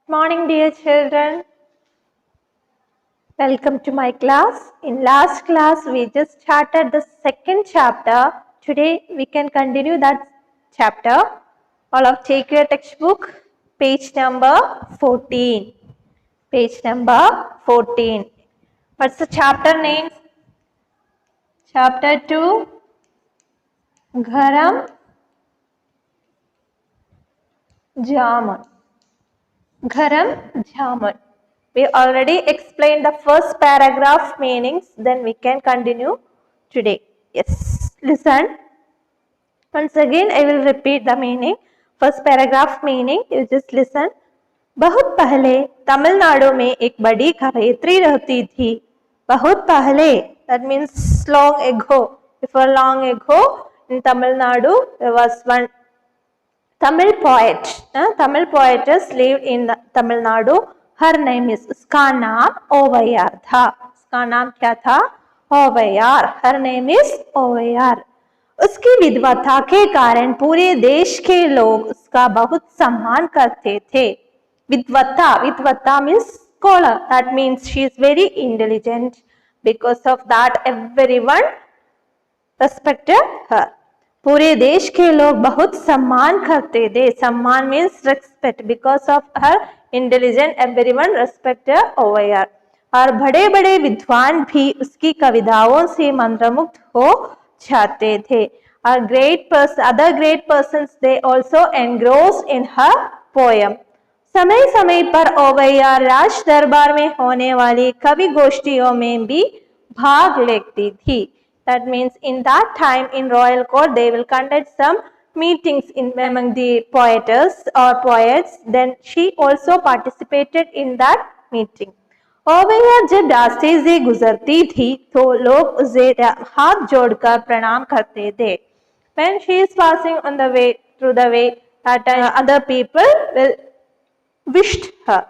Morning, dear children. Welcome to my class. In last class, we just started the second chapter. Today, we can continue that chapter. All of take your textbook, page number 14. Page number 14. What's the chapter name? Chapter 2, Gharam Jamun. Gharam Jamun. We already explained the first paragraph meanings, then we can continue today. Yes, listen. Once again, I will repeat the meaning. First paragraph meaning, you just listen. बहुत पहले तमिलनाडु में एक बड़ी कवयित्री रहती थी. बहुत पहले, that means long ago. Before long ago, in Tamil Nadu, there was one Tamil poet. Tamil poetess lived in Tamil Nadu. Her name is, उसका नाम ओवैयार था. उसका नाम क्या था? ओवैयार. Her name is ओवैयार. उसकी विद्वता के कारण पूरे देश के लोग उसका बहुत सम्मान करते थे. विद्वता means scholar. That means she is very intelligent. Because of that, everyone respected her. पूरे देश के लोग बहुत सम्मान करते थे. सम्मान means respect. Because of her intelligence, everyone respected ओवैयार. और बड़े बड़े विद्वान भी उसकी कविताओं से मंत्रमुग्ध हो जाते थे. Other great persons, they also engrossed in her poem. समय समय पर ओवैयार राज दरबार में होने वाली कवि गोष्ठियों में भी भाग लेती थी. That means in that time in royal court they will conduct some meetings among the poetess or poets. Then she also participated in that meeting. ओवैयार जब रास्ते से गुजरती थी तो लोग उसे हाथ जोड़कर प्रणाम करते थे. When she is passing on the way through the way, that other people will wished her.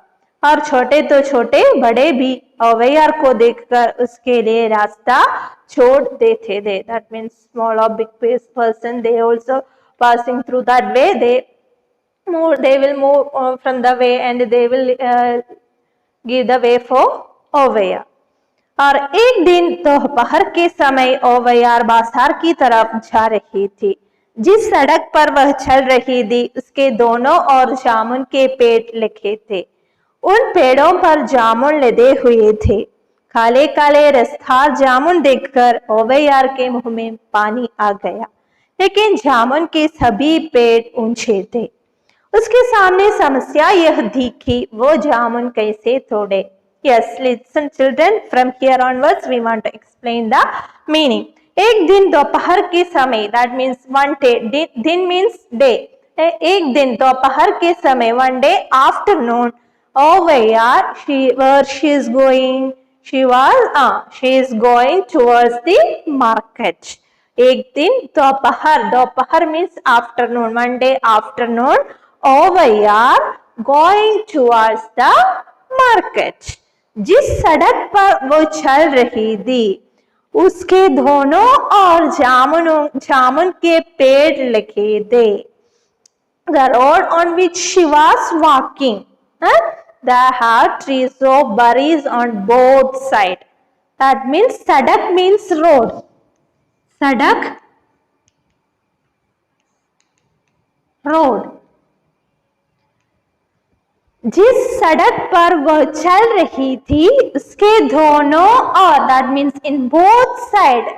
और छोटे तो छोटे बड़े भी ओवैयार को देखकर उसके लिए रास्ता छोड़ देते थे. That means small or big person, they also passing through that way. They will move from the way and they will give the way for ओवैयार. और एक दिन दोपहर के समय ओवैयार बाजार की तरफ जा रही थी. जिस सड़क पर वह चल रही थी उसके दोनों ओर जामुन के पेड़ लगे थे. उन पेड़ों पर जामुन लदे हुए थे. काले काले रसदार जामुन देखकर ओवैयार के मुंह में पानी आ गया. लेकिन जामुन के सभी पेड़ ऊंचे थे. उसके सामने समस्या यह थी कि वो जामुन कैसे तोड़े. Yes, listen children, from here onwards we want to explain the meaning. एक दिन दोपहर के समय, that means one day, दिन means day. एक दिन दोपहर के समय, one day afternoon, ओवैयार, where she is going, she is going towards the market. एक दिन दोपहर means afternoon, one day afternoon, ओवैयार going towards the market. जिस सड़क पर वो चल रही थी उसके दोनों ओर जामुन के पेड़ लगे थे. The road on which she was walking, there had trees of berries on both sides. That means sadak means road. Sadak, road. जिस सड़क पर वह चल रही थी उसके दोनों ओर, that means in both side,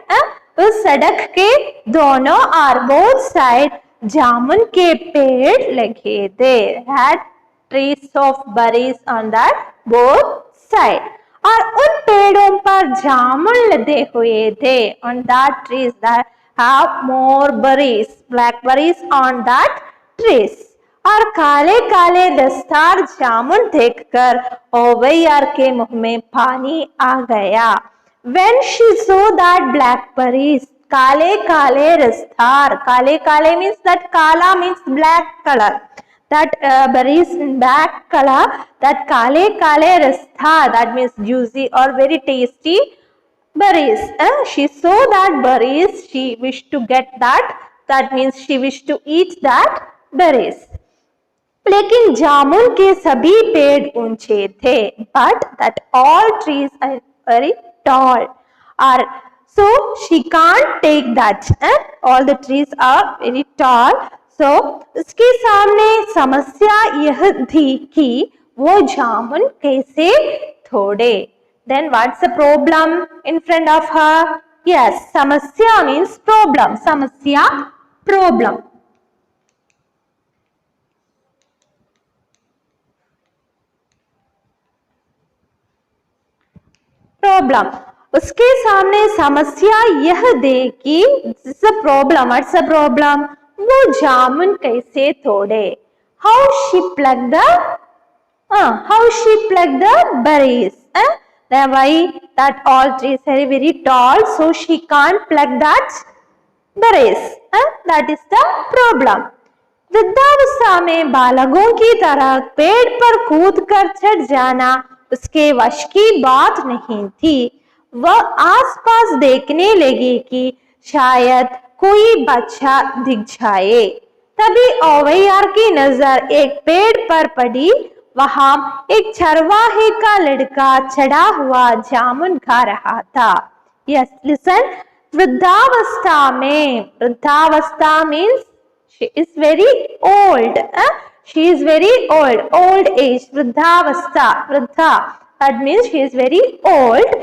उस सड़क के दोनों ओर both side जामुन के पेड़ लगे थे. Had trees of berries on that both side. और उन पेड़ों पर जामुन लदे हुए थे. On that trees that have more berries, blackberries on that trees. और काले काले रसदार जामुन देखकर ओवैयार के मुंह में पानी आ गया. When she saw that blackberries, काले काले रसदार, काले काले means that kala means black color. That berries in black color, that काले काले रसदार, that means juicy or very tasty berries. She saw that berries, she wished to get that. That means she wished to eat that berries. लेकिन जामुन के सभी पेड़ ऊंचे थे, but that all trees are very tall. Or so she can't take that. All the trees are very tall. So उसके सामने समस्या यह थी कि वो जामुन कैसे तोड़े. Then what's the problem in front of her? Yes, समस्या means problem. समस्या problem. प्रॉब्लम. उसके सामने समस्या यह दे कि प्रॉब्लम. What's the problem? वो जामुन कैसे तोड़े. How she plug the berries. Why that all trees are very tall, so she can't pluck that berries. That is the problem. वृद्धावस्था में बालकों की तरह पेड़ पर कूद कर चढ़ जाना उसके वश की बात नहीं थी. वह आसपास देखने लगी कि शायद कोई बच्चा दिख जाए. तभी ओवैयार की नजर एक पेड़ पर पड़ी. वहां एक चरवाहे का लड़का चढ़ा हुआ जामुन खा रहा था. Yes, listen. वृद्धावस्था में, वृद्धावस्था means she is very old. She is very old. Old age. वृद्धावस्था. वृद्धा. That means she is very old.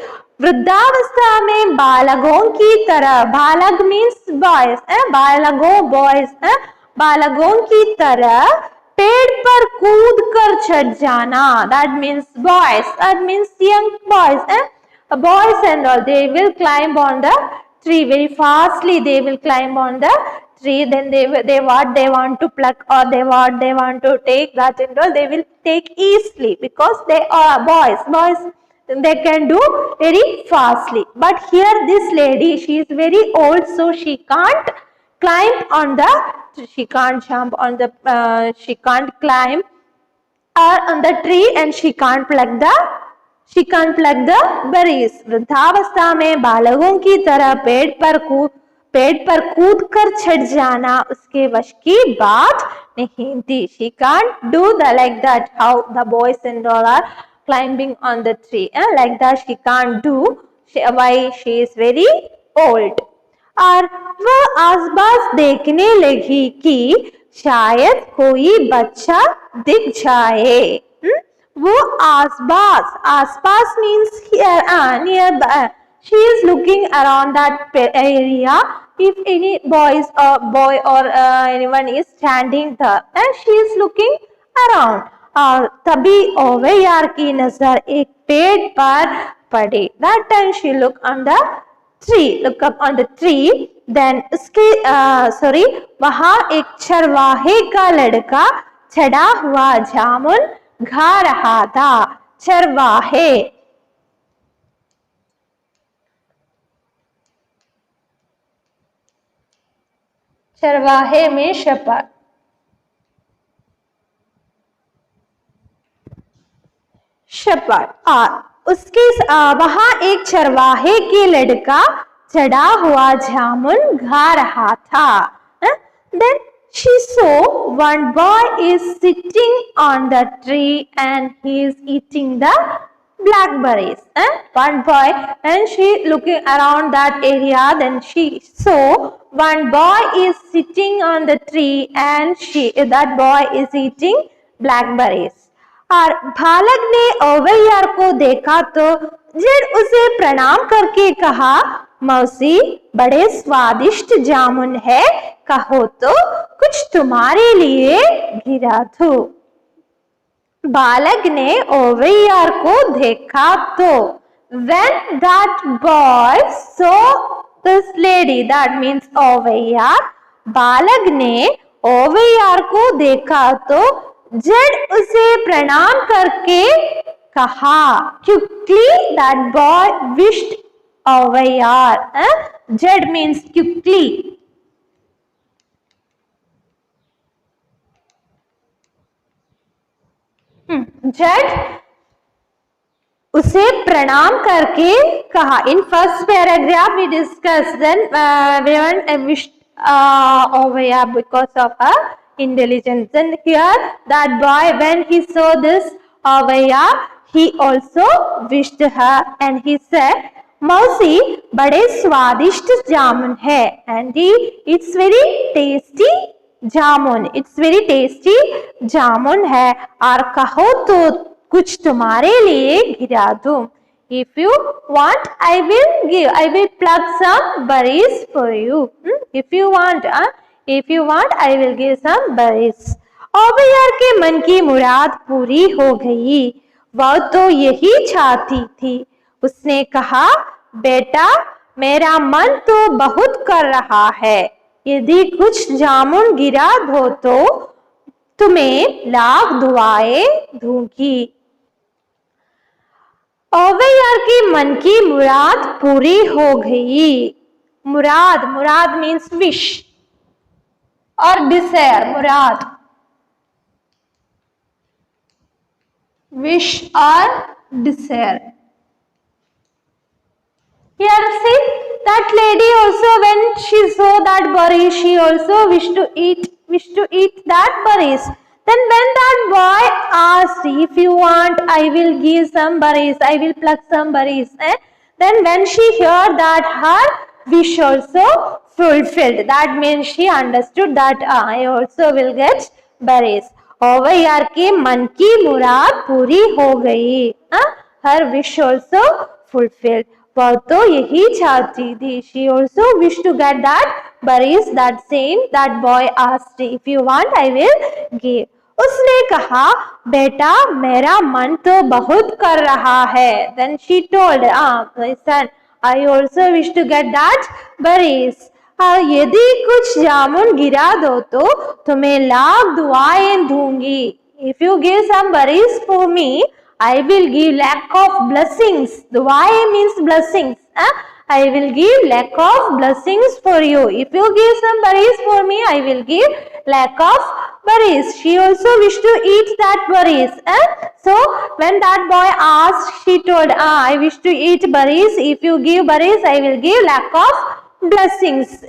वृद्धावस्था में बालकों की तरह. बालक means boys. बालकों boys. बालकों की तरह पेड़ पर कूद कर चढ़ जाना. That means boys. That means young boys. Boys and all, they will climb on the tree very fastly. They will climb on the tree. Then they want to pluck, or they want to take that and all, they will take easily because they are boys. They can do very fastly. But here this lady, she is very old, so she can't climb on the, she can't jump on the, she can't climb on the tree, and she can't pluck the berries. वृद्धावस्था में बालकों की तरह पेड़ पर कूद कर चढ़ जाना उसके वश की बात नहीं थी. She can't do the like that how the boys and all are climbing on the tree. Like that she can't do. Why? She is very old. और वह आसपास देखने लगी कि शायद कोई बच्चा दिख जाए. वो आसपास means here, nearby. She is looking around that area. If any boy or anyone is standing there, and she is looking around. और तभी ओवैयार की नजर एक पेड़ पर पड़ी. That time she look on the tree, look up on the tree. Then उसके वहां एक चरवाहे का लड़का चढ़ा हुआ जामुन खा रहा था. चरवाहे. चरवाहे में shepherd. उसके वहां एक चरवाहे के लड़का चढ़ा हुआ जामुन खा रहा था. Then she saw one boy is sitting on the tree and he is eating the blackberries. One boy, and she looking around that area. Then she saw one boy is sitting on the tree and that boy is eating blackberries. और बालक ने ओवैयार को देखा तो जड़ उसे प्रणाम करके कहा, मौसी बड़े स्वादिष्ट जामुन है, कहो तो कुछ तुम्हारे लिए गिरा दूं. बालक ने ओवैयार को देखा तो when that boy saw this lady, that means ओवैयार, बालक ने ओवैयार को देखा तो जड़ उसे प्रणाम करके कहा. Quickly that boy wished ओवैयार. जड़ means quickly. जड़ उसे प्रणाम करके कहा. In first paragraph we discussed then wished ओवैयार because of her intelligence. And here that boy, when he saw this Avaya, he also wished her and he said, मौसी बड़े स्वादिष्ट जामुन है. Aunty, it's very tasty jamun. It's very tasty जामुन है. और कहो तो कुछ तुम्हारे लिए गिरा दूं. If you want, I will pluck some berries for you. If you want, I will give some berries. औवैयार के मन की मुराद पूरी हो गई. वह तो यही चाहती थी. उसने कहा, बेटा मेरा मन तो बहुत कर रहा है. यदि कुछ जामुन गिरा दो तो तुम्हें लाख दुआएं दूंगी. औवैयार के मन की मुराद पूरी हो गई. मुराद मीन्स विश और डिजायर. मुराद wish or desire. Here see that lady also, when she saw that berry, she also wished to eat that berries. Then when that boy asked, if you want, I will give some berries, I will pluck some berries. Then when she heard that, her wish also fulfilled. That means she understood that I also will get berries. औवैयार के मन की मुराद पूरी हो गई. Her wish also fulfilled. वह तो यही चाहती थी. She also wished to get that berries. That same that boy asked, if you want, I will give. उसने कहा, बेटा मेरा मन तो बहुत कर रहा है. Then she told, son, I also wish to get that berries. यदि कुछ जामुन गिरा दो तो तुम्हें लाख दुआएं दूंगी. If you give some berries for me, I will give lack of blessings. दुआएं means blessings. I will give lack of blessings for you. If you give some berries for me, I will give lack of berries. She also wished to eat that berries. So when that boy asked, she told, I wish to eat berries. If you give berries, I will give lack of blessings.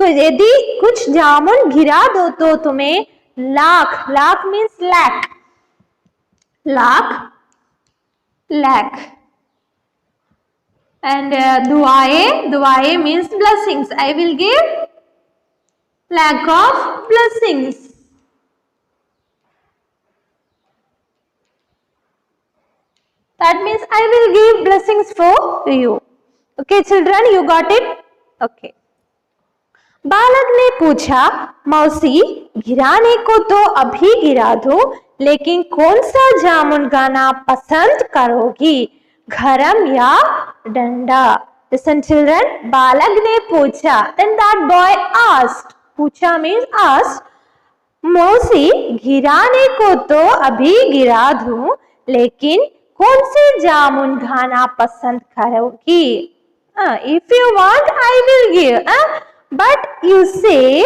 यदि कुछ जामुन गिरा दो तो तुम्हें lakh means lakh and दुआएं means blessings. I will give lack of blessings. That means I will give blessings for you. Okay children, you got it? Okay. बालक ने पूछा, मौसी गिराने को तो अभी गिरा दो, लेकिन कौन सा जामुन गाना पसंद करोगी, घरम या डंडा? Listen children, बालक ने पूछा. Then that boy asked. पूछा means asked. मौसी गिराने को तो अभी गिरा दूं, लेकिन कौन से जामुन गाना पसंद करोगी? If you want, I will give. But you say,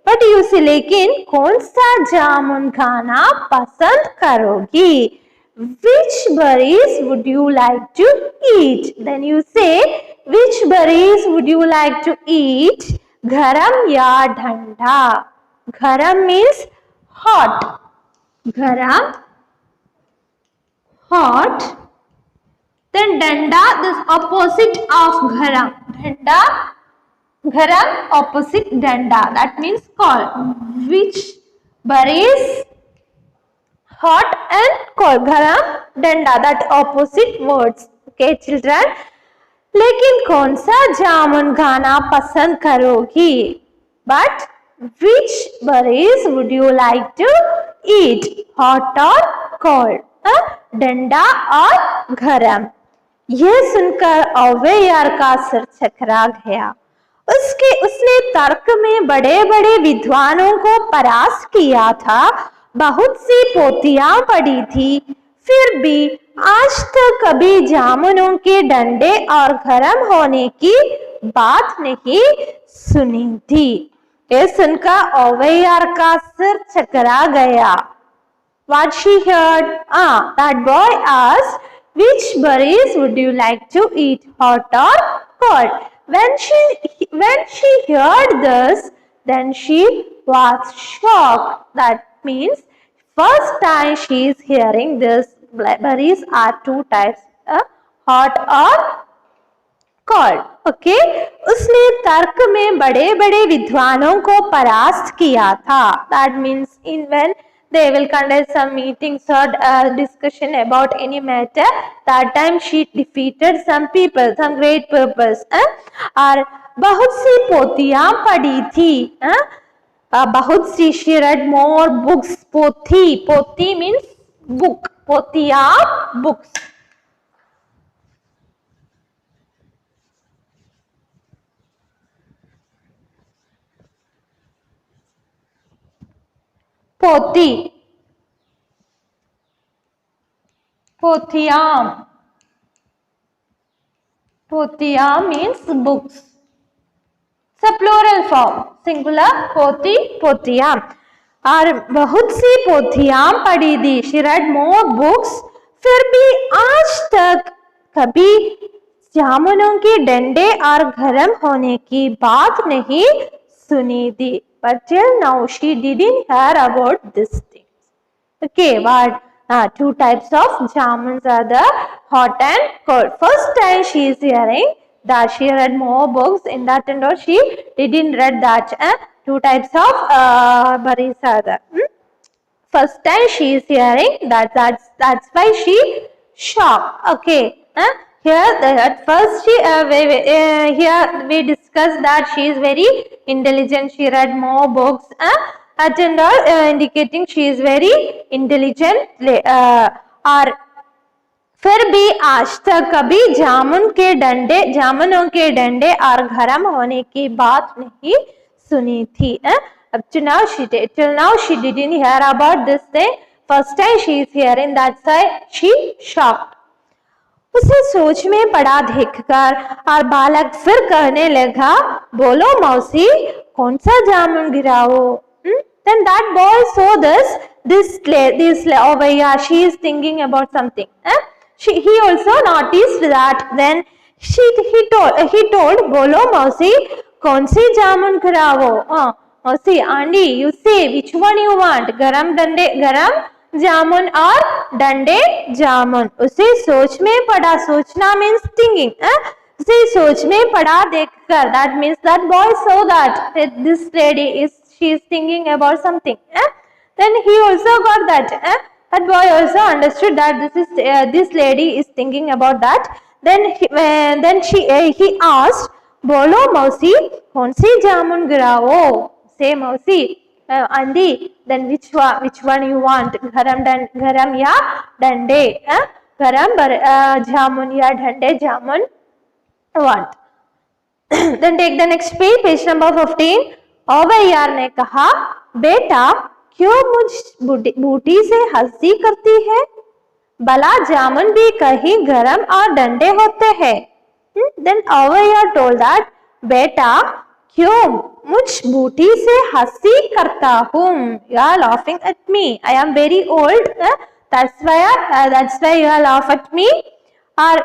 लेकिन कौन सा जामुन खाना पसंद करोगी? Which berries would you like to eat? Then you say, which berries would you like to eat? गरम या ठंडा? गरम means hot. गरम, hot. Then danda, this opposite of gharam. Danda, gharam, opposite danda. That means cold. Which berries? Hot and cold. Gharam, danda. That opposite words. Okay, children. लेकिन कौन सा जामुन खाना पसंद करोगी? But which berries would you like to eat? Hot or cold? डंडा और गरम. यह सुनकर औवैयार का सिर चकरा गया. उसने तर्क में बड़े बड़े विद्वानों को परास्त किया था. बहुत सी पोथियां पढ़ी थी, फिर भी आज तक कभी जामुनों के डंडे और गरम होने की बात नहीं सुनी थी. यह सुनकर औवैयार का सिर चकरा गया. What she heard? That boy asked, which berries would you like to eat, hot or cold? When she heard this, then she was shocked. That means first time she is hearing this berries are two types, hot or cold. Okay, उसने तर्क में बड़े बड़े विद्वानों को परास्त किया था. That means in when they will conduct some meetings or discussion about any matter, that time she defeated some people, some great purpose. और बहुत सी पोथियां पढ़ी थी. बहुत सी, she read more books. पोथी, पोथी means book, पोथियां books. पोथी, पोथियाम, पोथियाम means books. It's a plural form, singular पोथी, पोथियाम. और बहुत सी पोथियां पढ़ी थी. She read more books. फिर भी आज तक कभी जामुनों के डंडे और गर्म होने की बात नहीं सुनी थी. But till now she didn't hear about this thing. Okay, what? Two types of jamuns are the hot and cold. First time she is hearing that she read more books in that and all, she didn't read that. Two types of berries are there. First time she is hearing that. That's why she shocked. Okay. Here at first she here we discussed that she is very intelligent. She read more books. At and all indicating she is very intelligent. और फिर भी आज तक कभी जामुनों के डंडे और गर्म होने की बात नहीं सुनी थी. Up to now till now she didn't hear about this thing. First time she is hearing, that's why she shocked. उसे सोच में पड़ा देखकर और बालक फिर कहने लगा, बोलो मौसी, कौन सा जामुन गिराओ? Then that boy saw this over here. She is thinking about something. He also noticed that. Then he told, बोलो मौसी, कौन सी जामुन गिराओ? मौसी, aunty, you say which one you want? गरम जामुन और डंडे जामुन. उसे सोच में पड़ा. सोचना means thinking. उसे सोच में पड़ा देखकर. That means that boy saw that this lady she is thinking about something. Then he also got that. That boy also understood that this lady is thinking about that. Then he asked, बोलो मौसी, कौन सी जामुन गिराओ? Say मौसी, Andy, then which one you want? Garam ya dande? Garam jamun ya dande jamun want? Then take the next page number 15. अवैयार ने कहा, बेटा क्यों मुझ बूटी से हंसी करती है? भला जामुन भी कहीं गरम और डंडे होते हैं. Then अवैयार told that, बेटा क्यों मुझ बूटी से हंसी करता हूँ? You are laughing at me. I am very old. That's why you are laugh at me. और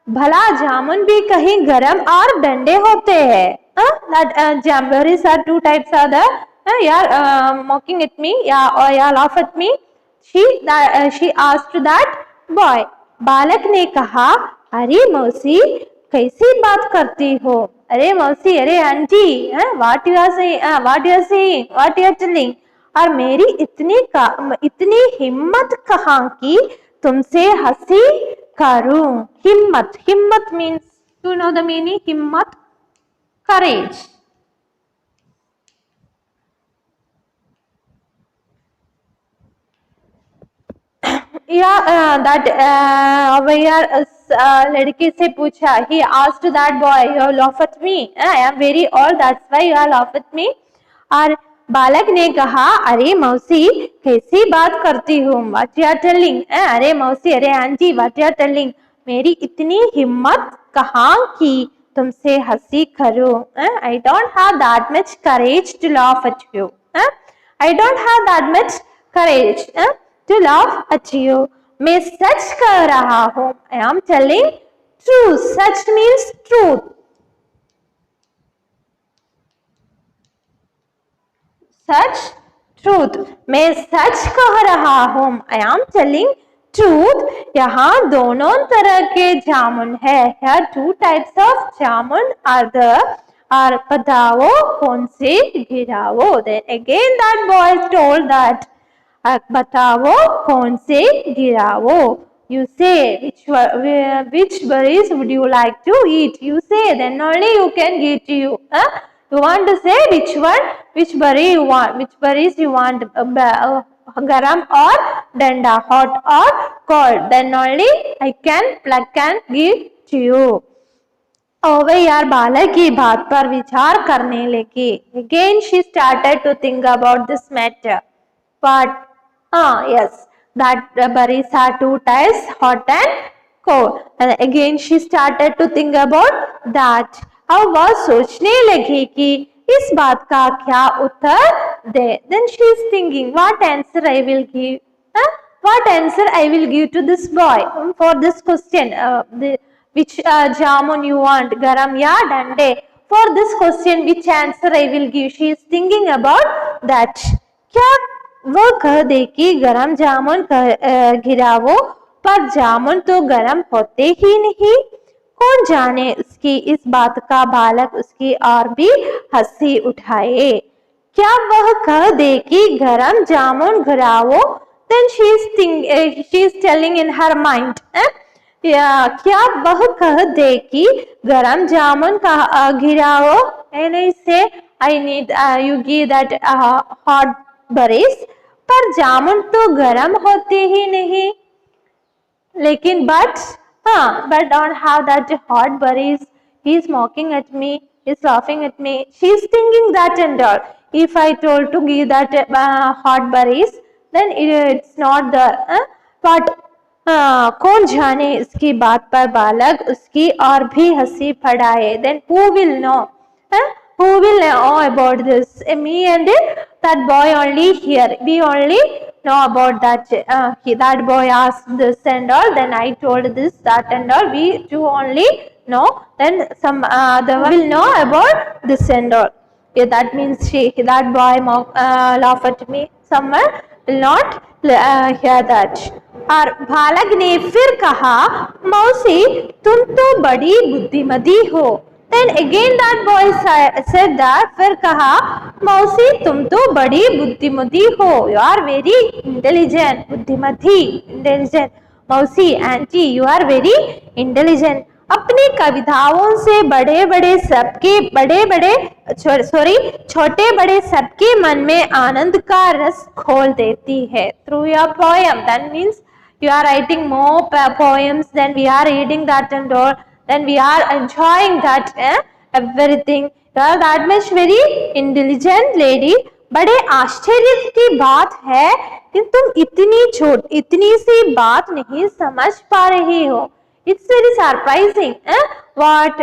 भला जामुन भी कहीं गरम और डंडे होते हैं. That berries are two types are the. You are mocking at me. Or you laugh at me. She asked that boy. बालक ने कहा, अरे मौसी, कैसी बात करती हो? अरे मौसी, अरे aunty, what you are saying, what you are telling? और मेरी इतनी हिम्मत कहाँ की तुमसे हंसी करूं? हिम्मत means, you know the meaning? हिम्मत, courage. That अवैयार लड़के से पूछा. He asked that boy, you laugh at me. I am very old. That's why you laugh at me. और बालक ने कहा, अरे मौसी, कैसी बात करती हूँ? What you are telling? अरे मौसी, अरे aunty, what you are telling? मेरी इतनी हिम्मत कहाँ की तुमसे हंसी करूं? I don't have that much courage to laugh at you. I don't have that much courage to laugh at you. मैं सच कह रहा हूँ. I am telling truth. Such means truth. Such truth, मैं सच कह रहा हूँ, आई एम टेलिंग ट्रूथ। यहाँ दोनों तरह के जामुन है, here two types of jamun are there, और बताओ कौन से गिरावो। then again that boy told that, बताओ कौन से गिरावो। You say which berries would you like to eat? You say, then only you can give to you. You want to say which berry you want, which berries you want, garam or danda, hot or cold. Then only I can pluck and give to you. ओवे यार बालक की बात पर विचार करने लगी। Again she started to think about this matter. But yes, that berries are two types, hot and cold. And again she started to think about that. अब वह सोचने लगी कि इस बात का क्या उत्तर दे। Then she is thinking, what answer I will give? What answer I will give to this boy for this question? Which jamun you want, garam ya dande? For this question, which answer I will give? She is thinking about that. क्या वो कह दे कि गरम जामुन गिरावो, पर जामुन तो गरम होते ही नहीं। कौन जाने उसकी इस बात का बालक उसकी और भी हंसी उठाए। क्या वह कह दे कि गरम जामुन गिरावो? Then she is telling in her mind. क्या वह कह दे कि गरम जामुन का गिरावो? And I say, I need you give that hot berries, पर जामुन तो गरम होते ही नहीं। लेकिन but don't have that hot berries. He is mocking at me, he is laughing at me. She is thinking that and all. If I told to give that hot berries, then it's not there. But कौन जाने इसकी बात पर बालक उसकी और भी हंसी पड़ाए। Then who will know? Who will know about this? Me and that boy only here. We only know about that. That boy asked this and all. Then I told this, that and all. We two only know. Then some other will know about this and all. Yeah, that means that boy laugh at me. Someone will not hear that. और बालक ने फिर कहा, मौसी तुम तो बड़ी बुद्धिमती हो। Then again that boy said that, फिर कहा, मौसी तुम तो बड़ी बुद्धिमती हो। You are very intelligent. Buddhimati, intelligent. मौसी, aunty, you are very intelligent. अपनी कविताओं से छोटे बड़े सबके मन में आनंद का रस घोल देती है। Through your poem, that means you are writing more poems, then we are reading that and all, then we are enjoying that everything. You are that much very intelligent lady. बड़े आश्चर्य की बात है कि तुम इतनी सी बात नहीं समझ पा रही हो। It's very surprising. What?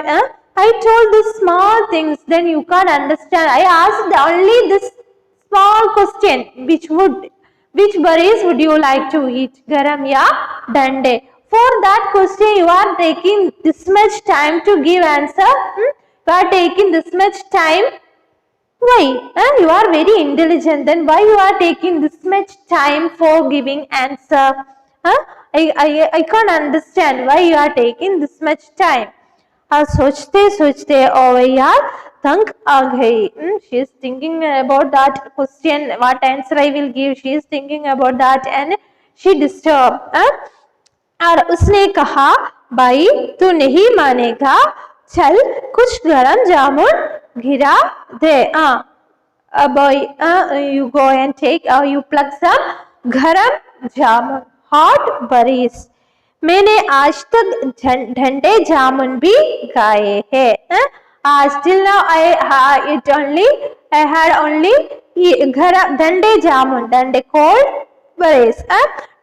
I told the small things, then you can't understand. I asked only this small question. Which berries would you like to eat? Garam ya dande? For that question, you are taking this much time to give answer. You are taking this much time. Why? You are very intelligent. Then why you are taking this much time for giving answer? I can't understand why you are taking this much time. सोचते सोचते यार तंग आ गई। She is thinking about that question, what answer I will give. She is thinking about that and she disturbed. और उसने कहा, भाई तू नहीं मानेगा, चल कुछ गरम जामुन गिरा दे। Boy, you go and take you pluck some गरम जामुन, hot berries. मैंने आज तक ठंडे जामुन भी खाए हैं। आज till now I had only ठंडे जामुन, ठंडे cold berries,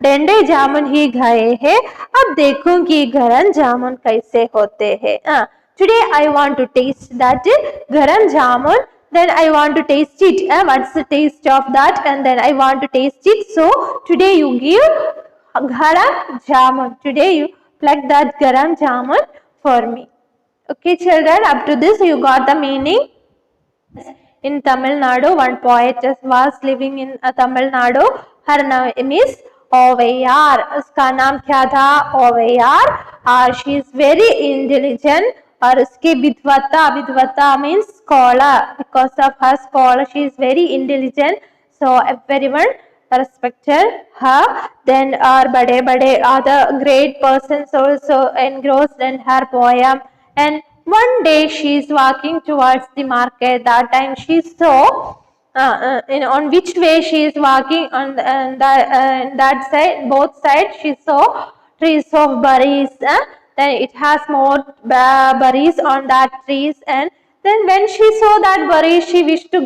ठंडे जामुन ही खाए हैं। अब देखूं कि गरम जामुन कैसे होते हैं। Today I want to taste that गरम जामुन. Then I want to taste it. What's the taste of that? And then I want to taste it. So today you give garam jamun. Today you pluck that garam jamun for me. Okay, children. Up to this you got the meaning. in Tamil Nadu. One poetess was living in Tamil Nadu. Her name is Ovayar. उसका नाम क्या था? Ovayar. She is very intelligent. और उसकी विद्वता means scholar. Because of her scholar, she is very intelligent. So everyone respected her. Then our bade other great persons also engrossed in her poem. And one day she is walking towards the market. That time she saw on which way she is walking on that side, both sides she saw trees of berries. Then it has more berries on that trees, and then when she saw that berries, she wished to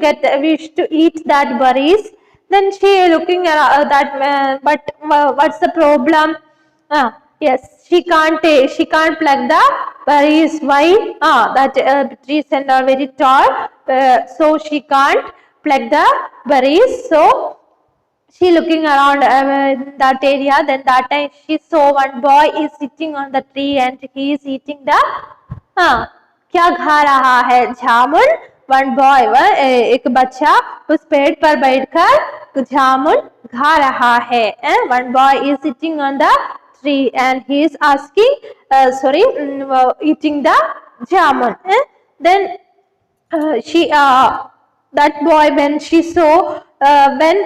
eat that berries. Then she looking at that, but what's the problem? Yes, she can't pluck the berries. Why? That trees and are very tall, so she can't pluck the berries. So she looking around that area. Then that time she saw one boy is sitting on the tree and he is eating the क्या खा रहा है? जामुन. One boy, एक बच्चा उस पेड़ पर बैठकर जामुन खा रहा है. One boy is sitting on the tree and he is asking, eating the jamun. Then that boy, when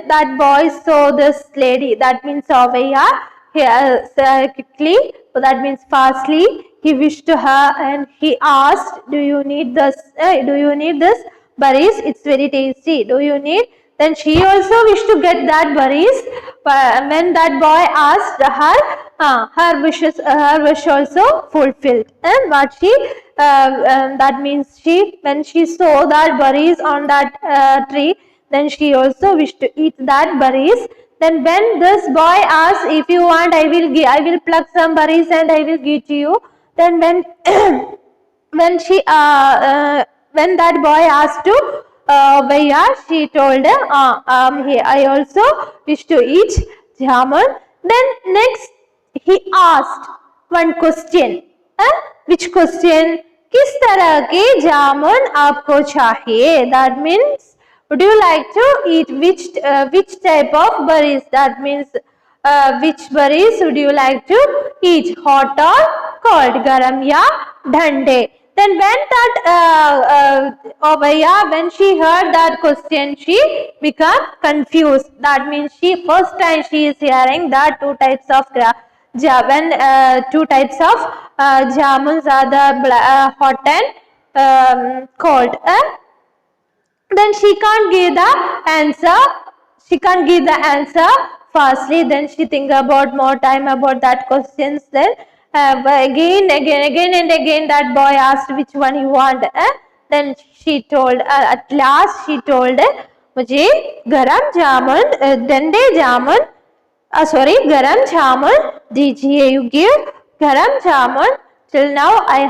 that boy saw this lady, that means Ovaya, quickly, so that means fastly, he wished to her and he asked, do you need this berries? It's very tasty. Do you need? Then she also wished to get that berries. But when that boy asked her, her wish also fulfilled. And what that means when she saw that berries on that tree, then she also wished to eat that berries. Then when this boy asked, if you want, I will pluck some berries and I will give to you. Then when when that boy asked to Vaya, she told I also wish to eat jamun. Then next he asked one question. Which question? किस तरह के जामुन आपको चाहिए? That means, would you like to eat which type of berries? That means which berries would you like to eat? Hot or cold? Garam ya dhande? Then when that Ovaya, when she heard that question, she became confused. That means first time she is hearing that two types of jamuns are the hot and cold. Then she can't give the answer. She can't give the answer fastly. Then she think about more time about that questions. Then again and again that boy asked which one you want. Then she told, at last she told, मुझे गरम जामुन डंडे जामुन गरम जामुन दीजिए. You give garam jamun. Till now I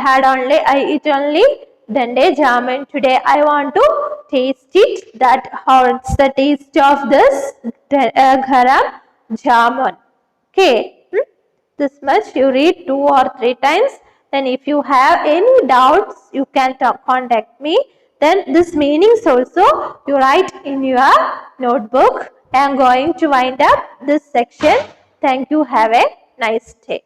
eat only dande jamun. Today I want to taste it. That how's the taste of this garam jamun. Okay. This much you read 2 or 3 times. Then if you have any doubts, you can contact me. Then this meanings also you write in your notebook. I am going to wind up this section. Thank you. Have a nice day.